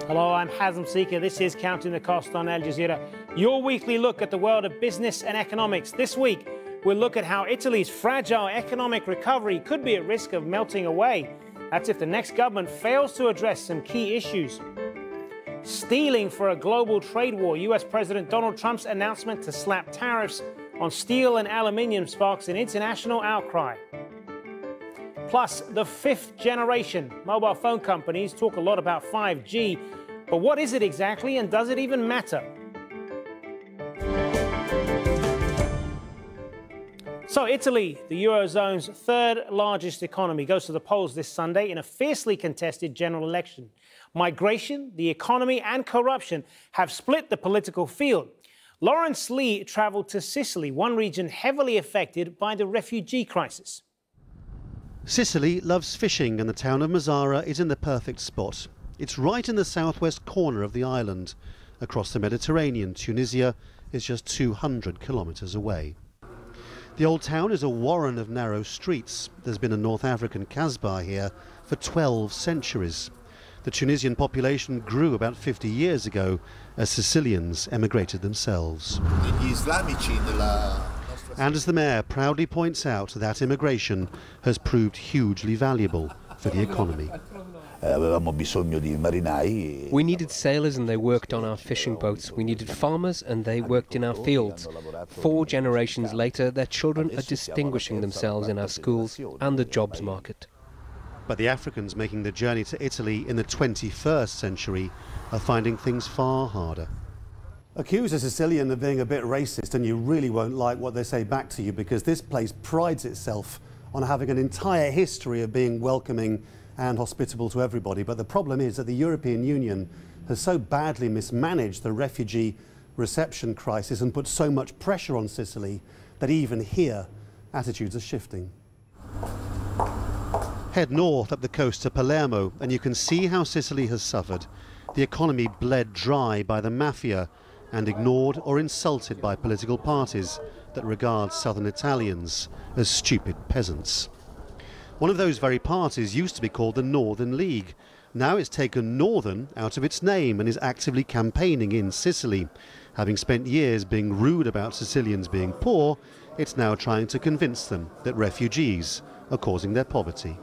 Hello, I'm Hazem Seeker. This is Counting the Cost on Al Jazeera, your weekly look at the world of business and economics. This week, we'll look at how Italy's fragile economic recovery could be at risk of melting away. That's if the next government fails to address some key issues. Stealing for a global trade war. US President Donald Trump's announcement to slap tariffs on steel and aluminium sparks an international outcry. Plus, the fifth generation. Mobile phone companies talk a lot about 5G, but what is it exactly, and does it even matter? So Italy, the eurozone's third largest economy, goes to the polls this Sunday in a fiercely contested general election. Migration, the economy and corruption have split the political field. Laurence travelled to Sicily, one region heavily affected by the refugee crisis. Sicily loves fishing, and the town of Jazeera is in the perfect spot. It's right in the southwest corner of the island. Across the Mediterranean, Tunisia is just 200 kilometres away. The old town is a warren of narrow streets. There's been a North African Kasbah here for 12 centuries. The Tunisian population grew about 50 years ago as Sicilians emigrated themselves. And as the mayor proudly points out, that immigration has proved hugely valuable for the economy. We needed sailors and they worked on our fishing boats. We needed farmers and they worked in our fields. 4 generations later, their children are distinguishing themselves in our schools and the jobs market. But the Africans making the journey to Italy in the 21st century are finding things far harder. Accuse a Sicilian of being a bit racist and you really won't like what they say back to you, because this place prides itself on having an entire history of being welcoming and hospitable to everybody. But the problem is that the European Union has so badly mismanaged the refugee reception crisis and put so much pressure on Sicily that even here attitudes are shifting. Head north up the coast to Palermo and you can see how Sicily has suffered. The economy bled dry by the mafia and ignored or insulted by political parties that regard southern Italians as stupid peasants. One of those very parties used to be called the Northern League. Now it's taken Northern out of its name and is actively campaigning in Sicily. Having spent years being rude about Sicilians being poor, it's now trying to convince them that refugees are causing their poverty.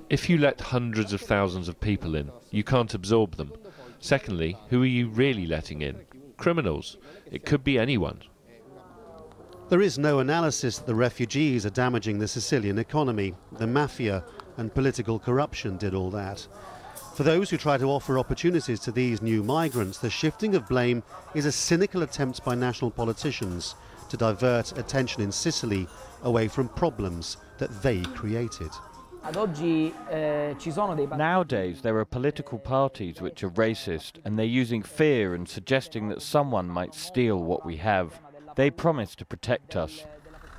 If you let hundreds of thousands of people in, you can't absorb them. Secondly, who are you really letting in? Criminals. It could be anyone. There is no analysis that the refugees are damaging the Sicilian economy. The mafia and political corruption did all that. For those who try to offer opportunities to these new migrants, the shifting of blame is a cynical attempt by national politicians to divert attention in Sicily away from problems that they created. Nowadays, there are political parties which are racist, and they're using fear and suggesting that someone might steal what we have. They promise to protect us.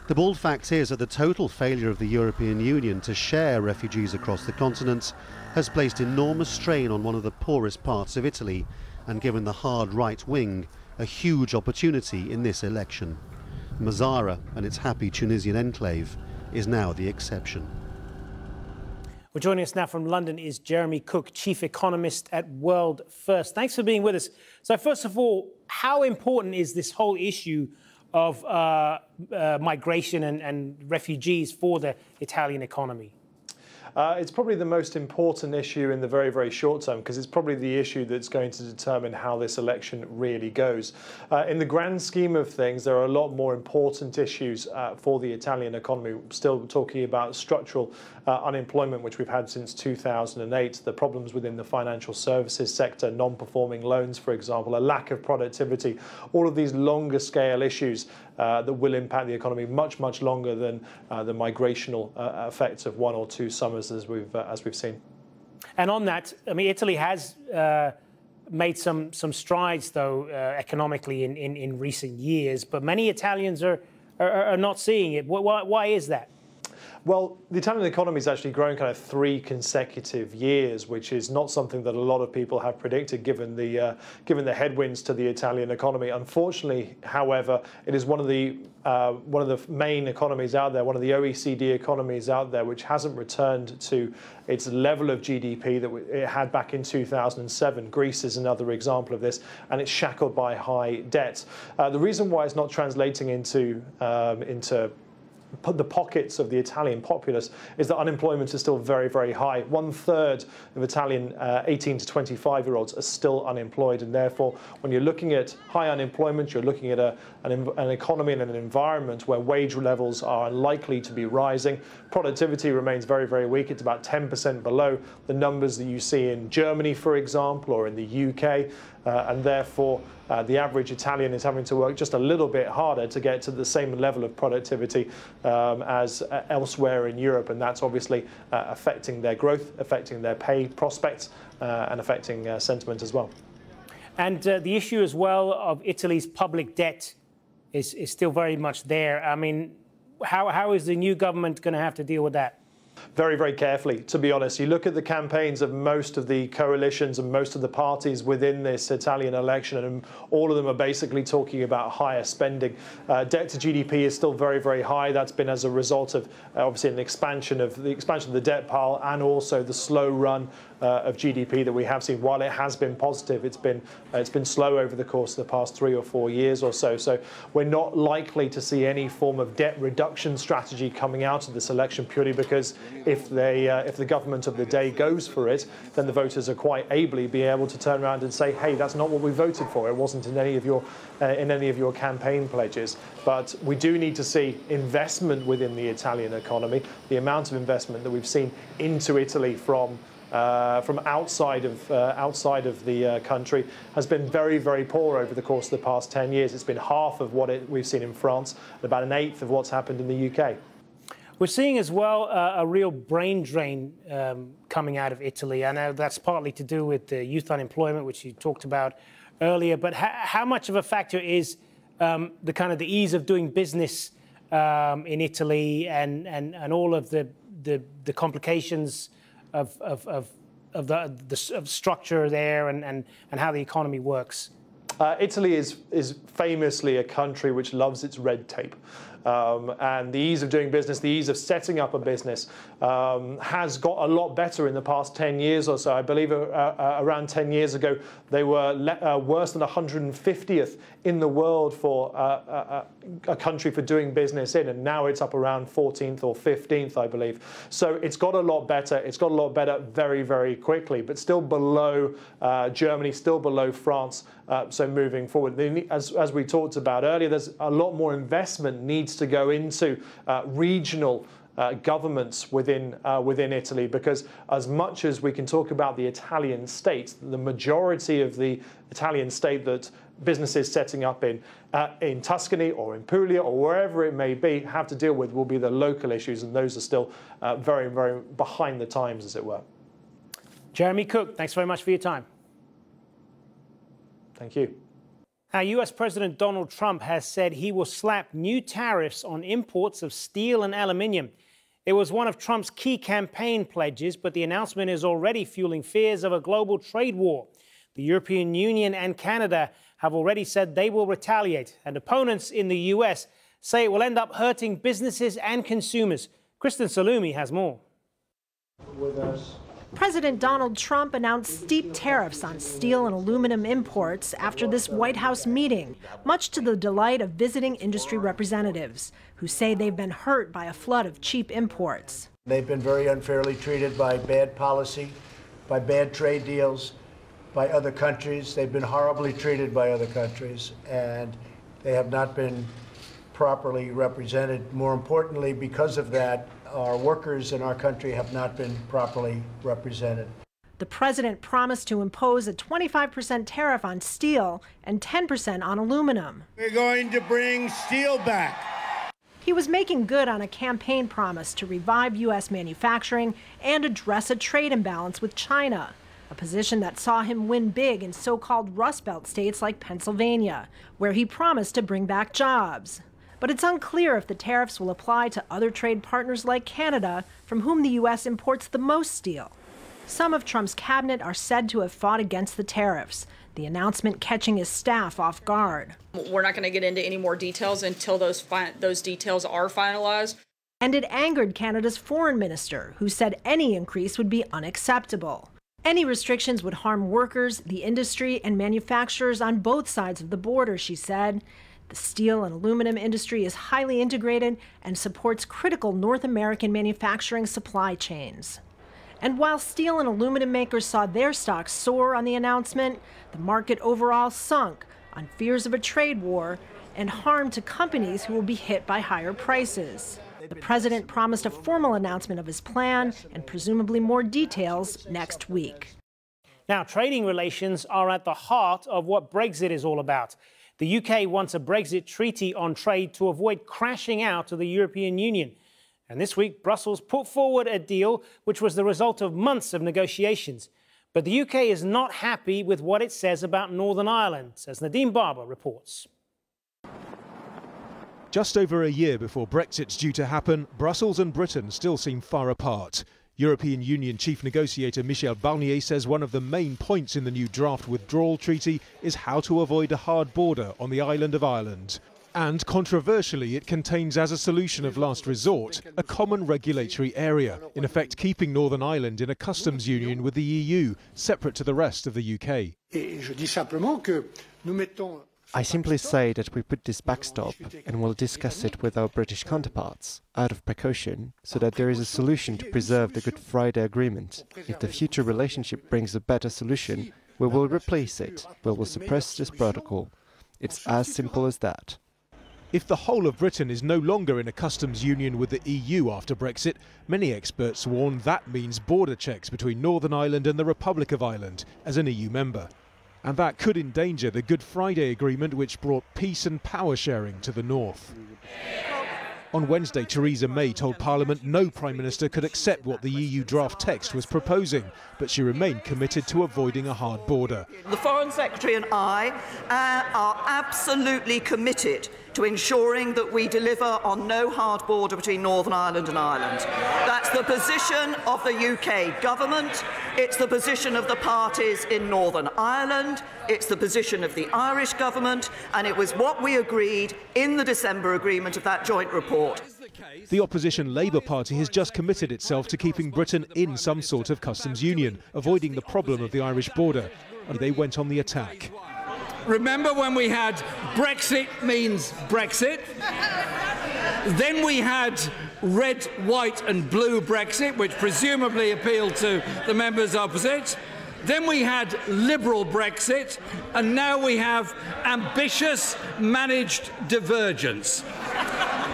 The bald fact is that the total failure of the European Union to share refugees across the continent has placed enormous strain on one of the poorest parts of Italy and given the hard right wing a huge opportunity in this election. Jazeera and its happy Tunisian enclave is now the exception. Well, joining us now from London is Jeremy Cook, Chief Economist at World First. Thanks for being with us. So first of all, how important is this whole issue of migration and refugees for the Italian economy? It's probably the most important issue in the very, very short term, because it's probably the issue that's going to determine how this election really goes. In the grand scheme of things, there are a lot more important issues for the Italian economy. We're still talking about structural unemployment, which we've had since 2008, the problems within the financial services sector, non-performing loans, for example, a lack of productivity, all of these longer scale issues that will impact the economy much, much longer than the migrational effects of 1 or 2 summers as we've seen. And on that, I mean, Italy has made some strides, though, economically in recent years, but many Italians are not seeing it. Why is that? Well, the Italian economy has actually grown kind of 3 consecutive years, which is not something that a lot of people have predicted given the headwinds to the Italian economy. Unfortunately, however, it is one of the main economies out there, one of the OECD economies out there, which hasn't returned to its level of GDP that it had back in 2007. Greece is another example of this, and it's shackled by high debt. The reason why it's not translating into the pockets of the Italian populace is that unemployment is still very, very high. 1/3 of Italian 18 to 25-year-olds are still unemployed, and therefore, when you're looking at high unemployment, you're looking at an economy and an environment where wage levels are unlikely to be rising. Productivity remains very, very weak. It's about 10% below the numbers that you see in Germany, for example, or in the UK, and therefore the average Italian is having to work just a little bit harder to get to the same level of productivity as elsewhere in Europe, and that's obviously affecting their growth, affecting their pay prospects, and affecting sentiment as well. And the issue as well of Italy's public debt is still very much there. I mean, how is the new government going to have to deal with that? Very, very carefully, to be honest. You look at the campaigns of most of the coalitions and most of the parties within this Italian election, and all of them are basically talking about higher spending. Debt to GDP is still very, very high. That's been as a result of obviously an expansion of the debt pile, and also the slow run of GDP that we have seen. While it has been positive, it's been slow over the course of the past 3 or 4 years or so. So we're not likely to see any form of debt reduction strategy coming out of this election, purely because if the government of the day goes for it, then the voters are quite ably be able to turn around and say, hey, that's not what we voted for. It wasn't in any of your campaign pledges. But we do need to see investment within the Italian economy. The amount of investment that we've seen into Italy from outside of the country has been very, very poor over the course of the past 10 years. It's been half of what we've seen in France, and about 1/8 of what's happened in the UK. We're seeing as well a real brain drain coming out of Italy. I know that's partly to do with the youth unemployment, which you talked about earlier. But how much of a factor is the ease of doing business in Italy and all of the complications of the structure there and how the economy works? Italy is famously a country which loves its red tape. And the ease of doing business, the ease of setting up a business has got a lot better in the past 10 years or so. I believe around 10 years ago, they were worse than 150th in the world for a country for doing business in, and now it's up around 14th or 15th, I believe. So it's got a lot better. It's got a lot better very, very quickly, but still below Germany, still below France. So moving forward, as we talked about earlier, there's a lot more investment needs to go into regional governments within Italy, because as much as we can talk about the Italian state, the majority of the Italian state that businesses setting up in Tuscany or in Puglia or wherever it may be have to deal with will be the local issues, and those are still very, very behind the times, as it were. Jeremy Cook, thanks very much for your time. Thank you. Now, US President Donald Trump has said he will slap new tariffs on imports of steel and aluminium. It was one of Trump's key campaign pledges, but the announcement is already fueling fears of a global trade war. The European Union and Canada have already said they will retaliate, and opponents in the US say it will end up hurting businesses and consumers. Kristen Salumi has more. With us. President Donald Trump announced steep tariffs on steel and aluminum imports after this White House meeting, much to the delight of visiting industry representatives, who say they've been hurt by a flood of cheap imports. They've been very unfairly treated by bad policy, by bad trade deals, by other countries. They've been horribly treated by other countries, and they have not been properly represented. More importantly, because of that, our workers in our country have not been properly represented. The president promised to impose a 25% tariff on steel and 10% on aluminum. We're going to bring steel back. He was making good on a campaign promise to revive U.S. manufacturing and address a trade imbalance with China, a position that saw him win big in so-called Rust Belt states like Pennsylvania, where he promised to bring back jobs. But it's unclear if the tariffs will apply to other trade partners like Canada, from whom the U.S. imports the most steel. Some of Trump's cabinet are said to have fought against the tariffs, the announcement catching his staff off guard. We're not going to get into any more details until those details are finalized. And it angered Canada's foreign minister, who said any increase would be unacceptable. Any restrictions would harm workers, the industry, and manufacturers on both sides of the border, she said. The steel and aluminum industry is highly integrated and supports critical North American manufacturing supply chains. And while steel and aluminum makers saw their stocks soar on the announcement, the market overall sunk on fears of a trade war and harm to companies who will be hit by higher prices. The president promised a formal announcement of his plan and presumably more details next week. Now, trading relations are at the heart of what Brexit is all about. The UK wants a Brexit treaty on trade to avoid crashing out of the European Union. And this week, Brussels put forward a deal which was the result of months of negotiations. But the UK is not happy with what it says about Northern Ireland, as Nadine Barber reports. Just over a year before Brexit's due to happen, Brussels and Britain still seem far apart. European Union chief negotiator Michel Barnier says one of the main points in the new draft withdrawal treaty is how to avoid a hard border on the island of Ireland. And controversially, it contains as a solution of last resort a common regulatory area, in effect keeping Northern Ireland in a customs union with the EU, separate to the rest of the UK. I simply say that we put this backstop and will discuss it with our British counterparts, out of precaution, so that there is a solution to preserve the Good Friday Agreement. If the future relationship brings a better solution, we will replace it, we will suppress this protocol. It's as simple as that. If the whole of Britain is no longer in a customs union with the EU after Brexit, many experts warn that means border checks between Northern Ireland and the Republic of Ireland as an EU member. And that could endanger the Good Friday Agreement, which brought peace and power sharing to the north. On Wednesday, Theresa May told Parliament no Prime Minister could accept what the EU draft text was proposing, but she remained committed to avoiding a hard border. The Foreign Secretary and I are absolutely committed to ensuring that we deliver on no hard border between Northern Ireland and Ireland. That's the position of the UK government, it's the position of the parties in Northern Ireland, it's the position of the Irish government, and it was what we agreed in the December agreement of that joint report. The opposition Labour Party has just committed itself to keeping Britain in some sort of customs union, avoiding the problem of the Irish border. And they went on the attack. Remember when we had Brexit means Brexit? Then we had red, white and blue Brexit, which presumably appealed to the members opposite. Then we had liberal Brexit, and now we have ambitious managed divergence.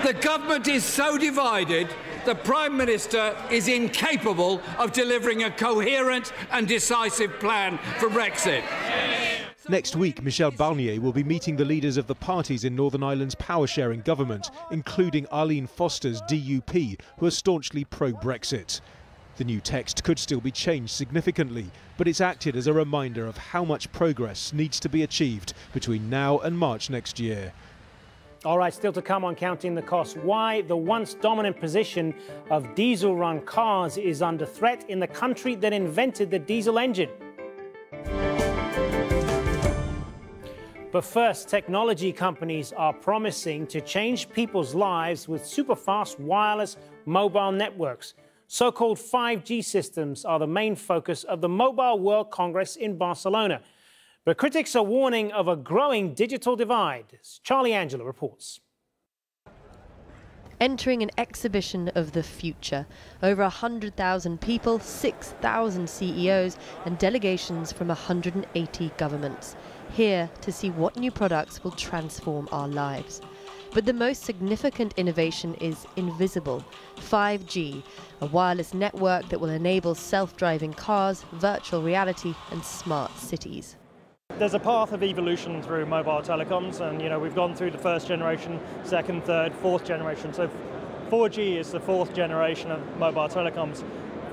The government is so divided, the Prime Minister is incapable of delivering a coherent and decisive plan for Brexit. Next week, Michel Barnier will be meeting the leaders of the parties in Northern Ireland's power-sharing government, including Arlene Foster's DUP, who are staunchly pro-Brexit. The new text could still be changed significantly, but it's acted as a reminder of how much progress needs to be achieved between now and March next year. All right, still to come on Counting the Cost, why the once dominant position of diesel-run cars is under threat in the country that invented the diesel engine. But first, technology companies are promising to change people's lives with super-fast wireless mobile networks. So-called 5G systems are the main focus of the Mobile World Congress in Barcelona. But critics are warning of a growing digital divide. As Charlie Angela reports. Entering an exhibition of the future. Over 100,000 people, 6,000 CEOs and delegations from 180 governments. Here to see what new products will transform our lives. But the most significant innovation is invisible, 5G, a wireless network that will enable self-driving cars, virtual reality and smart cities. There's a path of evolution through mobile telecoms, and we've gone through the first generation, second, third, fourth generation. So 4G is the fourth generation of mobile telecoms.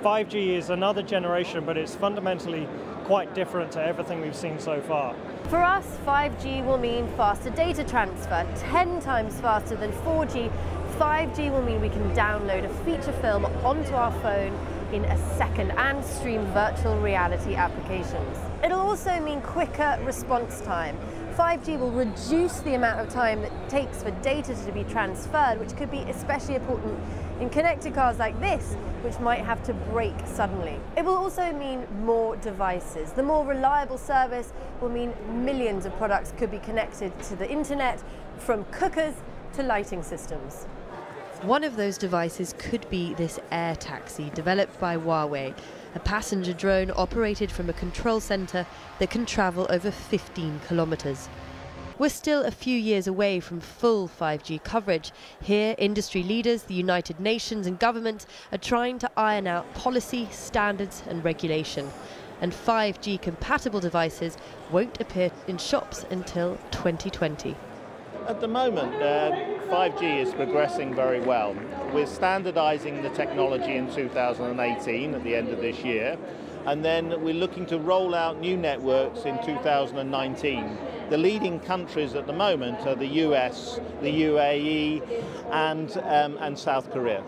5G is another generation, but it's fundamentally quite different to everything we've seen so far. For us, 5G will mean faster data transfer, 10 times faster than 4G. 5G will mean we can download a feature film onto our phone in a second and stream virtual reality applications. It'll also mean quicker response time. 5G will reduce the amount of time that it takes for data to be transferred, which could be especially important in connected cars like this, which might have to brake suddenly. It will also mean more devices. The more reliable service will mean millions of products could be connected to the internet, from cookers to lighting systems. One of those devices could be this air taxi developed by Huawei, a passenger drone operated from a control centre that can travel over 15 kilometres. We're still a few years away from full 5G coverage. Here, industry leaders, the United Nations and government are trying to iron out policy, standards and regulation. And 5G compatible devices won't appear in shops until 2020. At the moment, 5G is progressing very well. We're standardizing the technology in 2018 at the end of this year, and then we're looking to roll out new networks in 2019. The leading countries at the moment are the US, the UAE, and South Korea.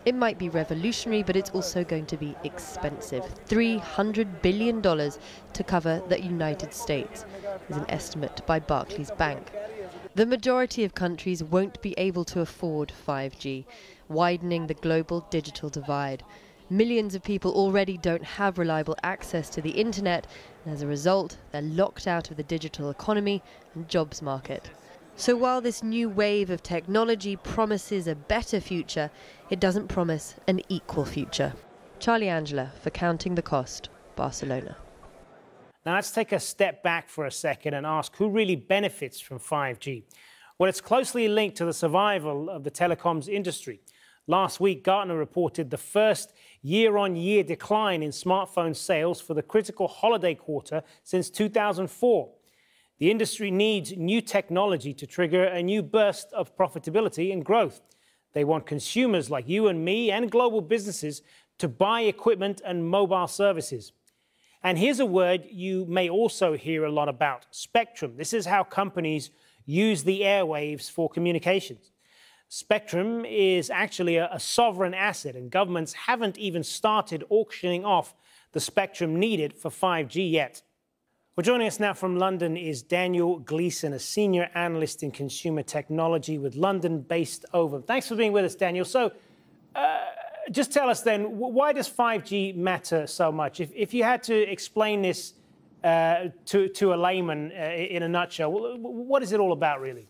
It might be revolutionary, but it's also going to be expensive. $300 billion to cover the United States is an estimate by Barclays Bank. The majority of countries won't be able to afford 5G, widening the global digital divide. Millions of people already don't have reliable access to the internet, and as a result, they're locked out of the digital economy and jobs market. So while this new wave of technology promises a better future, it doesn't promise an equal future. Charlie Angela for Counting the Cost, Barcelona. Now let's take a step back for a second and ask who really benefits from 5G. Well, it's closely linked to the survival of the telecoms industry. Last week, Gartner reported the first year-on-year decline in smartphone sales for the critical holiday quarter since 2004. The industry needs new technology to trigger a new burst of profitability and growth. They want consumers like you and me and global businesses to buy equipment and mobile services. And here's a word you may also hear a lot about: spectrum. This is how companies use the airwaves for communications. Spectrum is actually a sovereign asset, and governments haven't even started auctioning off the spectrum needed for 5G yet. Well, joining us now from London is Daniel Gleeson, a senior analyst in consumer technology with London-based Ovum. Thanks for being with us, Daniel. So, just tell us then, why does 5G matter so much? If you had to explain this to a layman in a nutshell, what is it all about, really?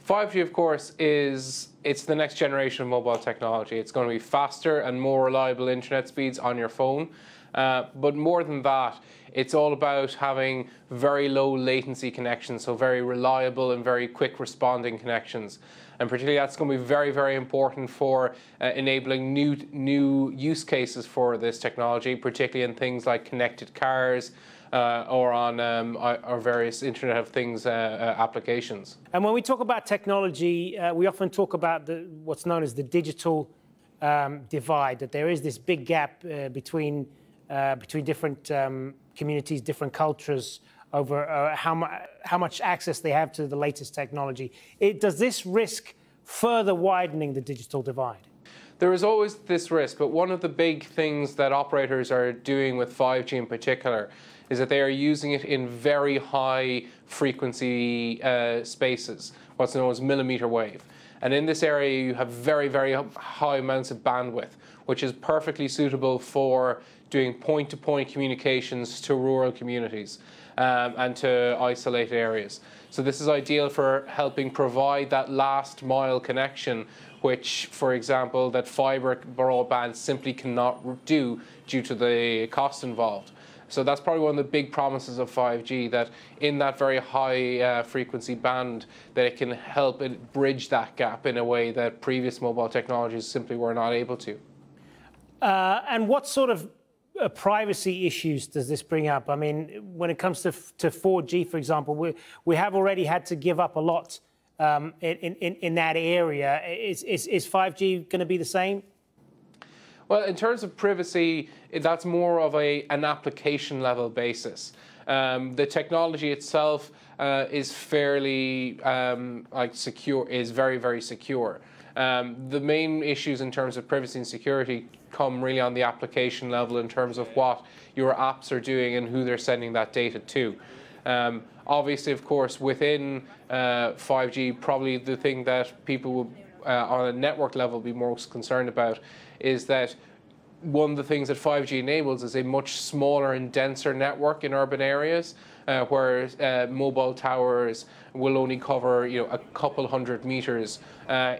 5G, of course, it's the next generation of mobile technology. It's going to be faster and more reliable internet speeds on your phone. But more than that, it's all about having very low latency connections, so very reliable and very quick responding connections. And particularly that's going to be very, very important for enabling new use cases for this technology, particularly in things like connected cars or on our various Internet of Things applications. And when we talk about technology, we often talk about what's known as the digital divide, that there is this big gap between different communities, different cultures, over how much access they have to the latest technology. Does this risk further widening the digital divide? There is always this risk, but one of the big things that operators are doing with 5G in particular is that they are using it in very high frequency spaces, what's known as millimeter wave. And in this area, you have very, very high amounts of bandwidth, which is perfectly suitable for doing point-to-point communications to rural communities and to isolated areas. So this is ideal for helping provide that last mile connection, which, for example, that fibre broadband simply cannot do due to the cost involved. So that's probably one of the big promises of 5G, that in that very high frequency band, that it can help it bridge that gap in a way that previous mobile technologies simply were not able to. And what sort of privacy issues does this bring up? I mean, when it comes to 4G, for example, we have already had to give up a lot in that area. Is 5G going to be the same? Well, in terms of privacy, that's more of an application level basis. The technology itself is fairly secure, is very, very secure. The main issues in terms of privacy and security come really on the application level in terms of what your apps are doing and who they're sending that data to. Obviously, of course, within 5G, probably the thing that people will, on a network level, be most concerned about is that one of the things that 5G enables is a much smaller and denser network in urban areas, where mobile towers will only cover, a couple hundred meters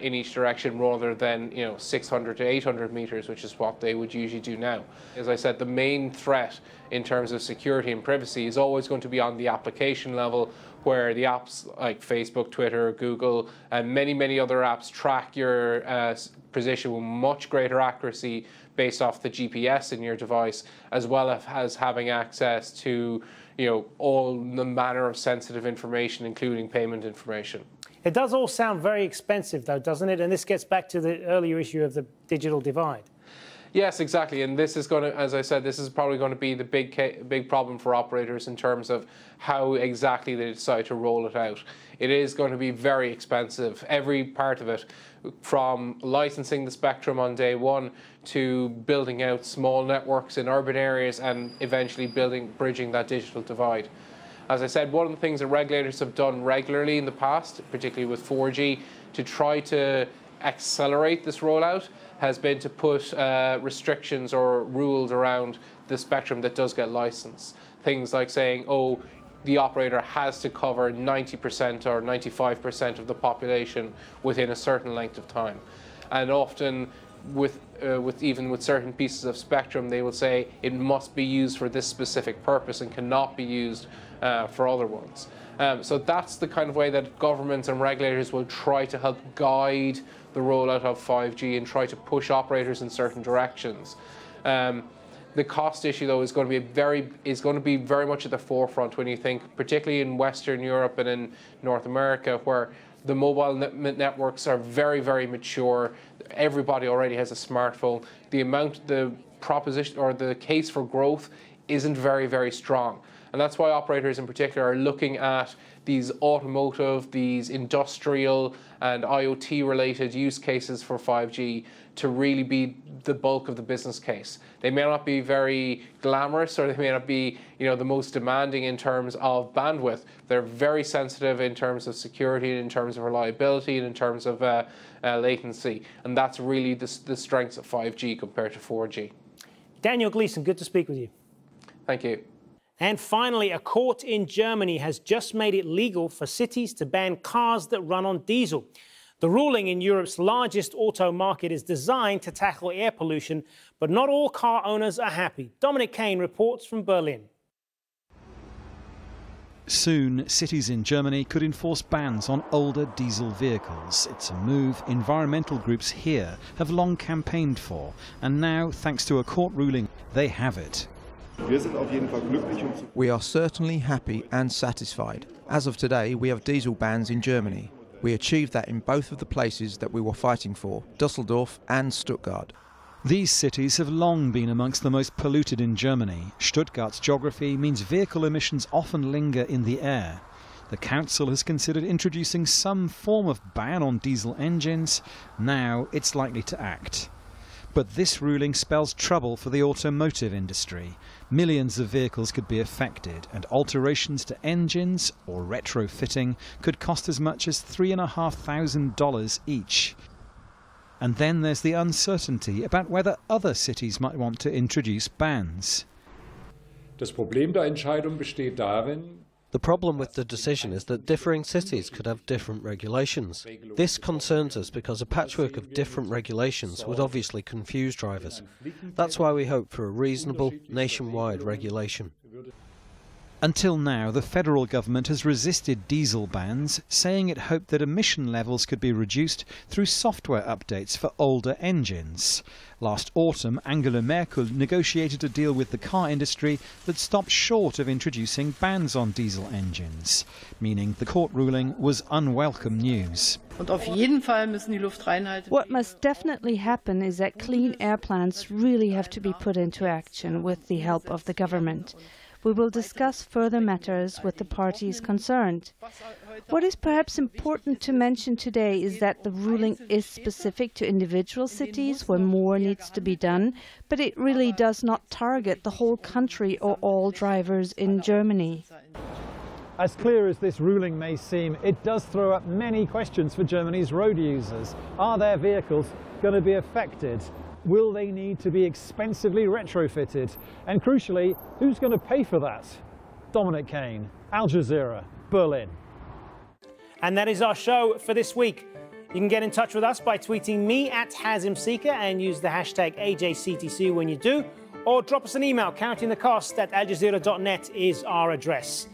in each direction, rather than 600 to 800 meters, which is what they would usually do now. As I said, the main threat in terms of security and privacy is always going to be on the application level, where the apps like Facebook, Twitter, Google, and many, many other apps track your position with much greater accuracy based off the GPS in your device, as well as having access to all the manner of sensitive information, including payment information. It does all sound very expensive, though, doesn't it? And this gets back to the earlier issue of the digital divide. Yes, exactly. And this is going to, as I said, this is probably going to be the big problem for operators in terms of how exactly they decide to roll it out. It is going to be very expensive, every part of it, from licensing the spectrum on day one to building out small networks in urban areas and eventually bridging that digital divide. As I said, one of the things that regulators have done regularly in the past, particularly with 4G, to try to accelerate this rollout has been to put restrictions or rules around the spectrum that does get licensed. Things like saying, oh, the operator has to cover 90% or 95% of the population within a certain length of time. And often, even with certain pieces of spectrum, they will say it must be used for this specific purpose and cannot be used for other ones. So that's the kind of way that governments and regulators will try to help guide the rollout of 5G and try to push operators in certain directions. The cost issue, though, is going to be very much at the forefront when you think, particularly in Western Europe and in North America, where the mobile networks are very, very mature. Everybody already has a smartphone. The proposition or the case for growth isn't very, very strong. And that's why operators in particular are looking at these automotive, these industrial and IoT related use cases for 5G to really be the bulk of the business case. They may not be very glamorous, or they may not be, the most demanding in terms of bandwidth. They're very sensitive in terms of security, in terms of reliability, and in terms of latency. And that's really the strengths of 5G compared to 4G. Daniel Gleeson, good to speak with you. Thank you. And finally, a court in Germany has just made it legal for cities to ban cars that run on diesel. The ruling in Europe's largest auto market is designed to tackle air pollution, but not all car owners are happy. Dominic Kane reports from Berlin. Soon, cities in Germany could enforce bans on older diesel vehicles. It's a move environmental groups here have long campaigned for, and now, thanks to a court ruling, they have it. We are certainly happy and satisfied. As of today, we have diesel bans in Germany. We achieved that in both of the places that we were fighting for, Düsseldorf and Stuttgart. These cities have long been amongst the most polluted in Germany. Stuttgart's geography means vehicle emissions often linger in the air. The council has considered introducing some form of ban on diesel engines. Now it's likely to act. But this ruling spells trouble for the automotive industry. Millions of vehicles could be affected, and alterations to engines or retrofitting could cost as much as $3,500 each. And then there's the uncertainty about whether other cities might want to introduce bans. Das Problem der Entscheidung besteht darin, the problem with the decision is that differing cities could have different regulations. This concerns us because a patchwork of different regulations would obviously confuse drivers. That's why we hope for a reasonable, nationwide regulation. Until now, the federal government has resisted diesel bans, saying it hoped that emission levels could be reduced through software updates for older engines. Last autumn, Angela Merkel negotiated a deal with the car industry that stopped short of introducing bans on diesel engines, meaning the court ruling was unwelcome news. What must definitely happen is that clean air plans really have to be put into action with the help of the government. We will discuss further matters with the parties concerned. What is perhaps important to mention today is that the ruling is specific to individual cities where more needs to be done, but it really does not target the whole country or all drivers in Germany. As clear as this ruling may seem, it does throw up many questions for Germany's road users. Are their vehicles going to be affected? Will they need to be expensively retrofitted? And crucially, who's going to pay for that? Dominic Kane, Al Jazeera, Berlin. And that is our show for this week. You can get in touch with us by tweeting me at @HazimSeeker and use the hashtag AJCTC when you do, or drop us an email. Countingthecost@aljazeera.net is our address.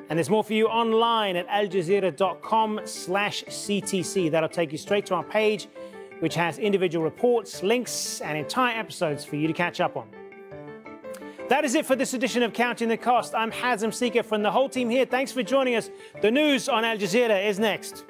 And there's more for you online at aljazeera.com/CTC. That'll take you straight to our page, which has individual reports, links, and entire episodes for you to catch up on. That is it for this edition of Counting the Cost. I'm Hazim Seeker from the whole team here. Thanks for joining us. The news on Al Jazeera is next.